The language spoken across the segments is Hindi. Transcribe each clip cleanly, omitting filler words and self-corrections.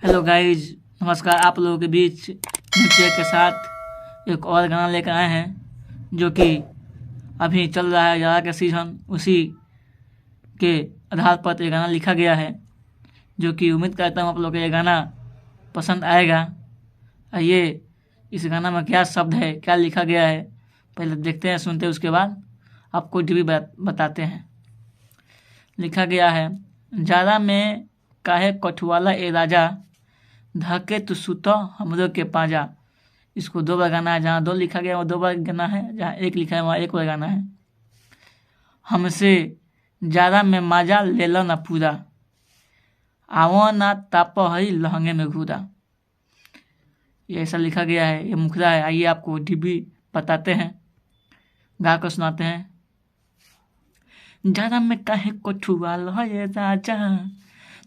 हेलो गाइज, नमस्कार। आप लोगों के बीच नृत्य के साथ एक और गाना लेकर आए हैं जो कि अभी चल रहा है जाड़ा का सीजन। उसी के आधार पर ये गाना लिखा गया है, जो कि उम्मीद करता हूँ आप लोगों को ये गाना पसंद आएगा। आइए इस गाना में क्या शब्द है, क्या लिखा गया है, पहले देखते हैं, सुनते हैं, उसके बाद आपको भी बताते हैं। लिखा गया है, जाड़ा में काहे कठुआला ए राजा, धके तू सुत हमरो के पाजा। इसको दो बार गाना है, जहाँ दो लिखा गया वो दो बार गाना है, जहाँ एक लिखा है वहाँ एक बार गाना है। हमसे जाड़ा में माजा ले लो ना पूरा, आवो ना ताप हई लहंगे में घूरा। ये ऐसा लिखा गया है, ये मुखरा है। आइए आपको डीबी बताते हैं, गा कर सुनाते हैं। जाड़ा में काहे कठुआला ए राजा,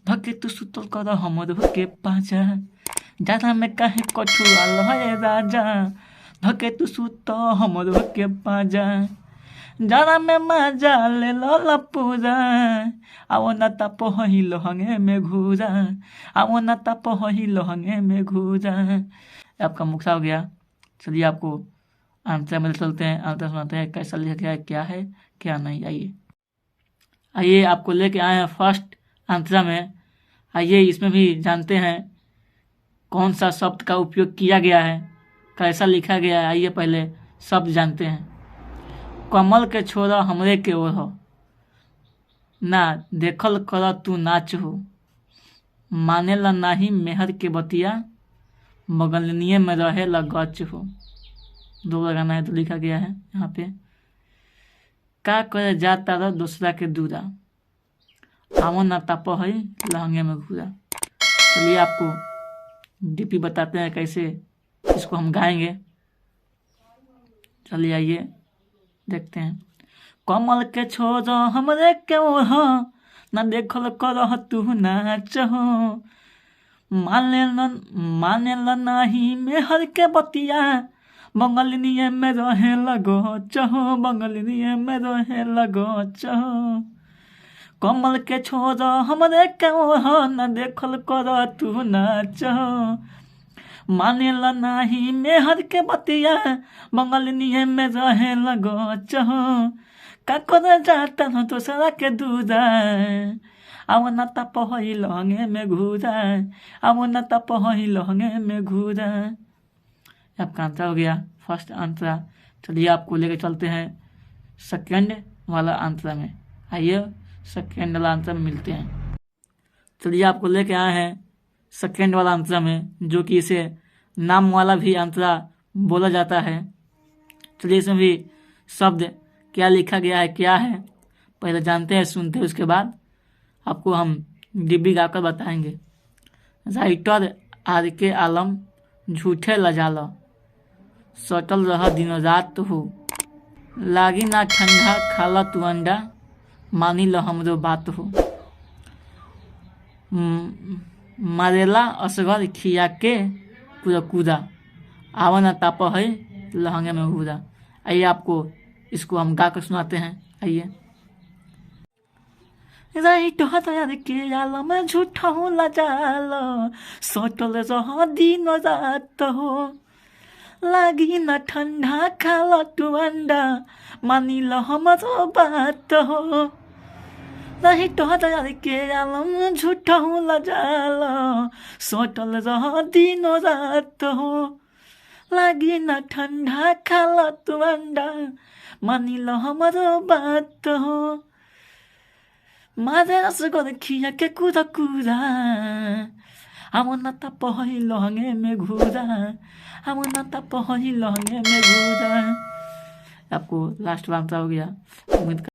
धके तू सुतल कर हमरो के पाजा। जाड़ा में काहे कठुआला ए राजा, धके तू सुत हमरो के पाजा। जाड़ा में मजा ले लो पूरा, आवो ना ताप हई लहंगे में घूरा, आवो ना ताप हई लहंगे में घूरा। आपका मुखरा हो गया। चलिए आपको आंसर में चलते हैं, आंसर सुनाते हैं कैसा लिखा गया है, क्या है क्या नहीं। आइए आपको लेके आए हैं फर्स्ट आंसर में। आइए इसमें भी जानते हैं कौन सा शब्द का उपयोग किया गया है, कैसा लिखा गया है। आइए पहले शब्द जानते हैं। कमल के छोरा हमरे के ओर हो, ना देखल कर तू नाच हो। मानेला नाही मेहर के बतिया, बगलनिए में रहे ला गच हो। दो लगाना है तो लिखा गया है यहाँ पे। का करे जाता रह दूसरा के दूरा, आवो ना ताप हई लहंगे में घूरा। चलिए आपको डीपी बताते हैं कैसे इसको हम गाएंगे। चलिए आइए देखते हैं। कमल के छोरा हमरे के ओर, ना देखल कर तू नाच हो। मानेला नाही मेहर के बतिया, बंगलनिए में रहे लगो चहो, बंगलनिए में रहे लगो चहो। कमल के छोरा हमरे के ओर, ना देखल कर तू नाच हो। मानेला नाही मेहर के बतिया, बंगलनिए में रहे लगो चहो। का कर जाता हो दूसरा के दूरा, आवो ना ताप हई लहंगे में घूरा, आवो ना ताप हई लहंगे में घूरा। आपका आंसर हो गया फर्स्ट आंसर। चलिए आपको लेके चलते हैं सेकेंड वाला आंसर में। आइए सेकेंड वाला आंसर में मिलते हैं। चलिए आपको लेके आए हैं सेकेंड वाला आंसर में, जो कि इसे नाम वाला भी आंसर बोला जाता है। चलिए इसमें भी शब्द क्या लिखा गया है, क्या है, पहले जानते हैं, सुनते हैं, उसके बाद आपको हम डिब्बी गाकर बताएंगे। राइटर आर के आलम झूठे लजाल, सटल रह दिन रात हो। लागी ना ठंडा खाला तू अंडा, मानी ल हमरो बात हो। मारेला असगर खिया के पूरा कूदा, आवा ना ताप है लहंगे में घूरा। आइए आपको इसको हम गा कर सुनाते हैं। आइए। राइटर के आलम झूठा लजाल, सटल रह दिन रात हो। लागी न ठंडा खाला तू अंडा, मानी ल हमरो बात हो। राइटर के आलम झूठा लजाल, सटल रह दिन रात हो। लागी न ठंडा खाला तू अंडा, मानी ल हमरो बात हो। मारे असगर खिया के कूदा कूदा, आवो ना ताप हई लहंगे में घूरा, आवो ना ताप हई लहंगे में घूरा। आपको लास्ट आंसर हो गया। उम्मीद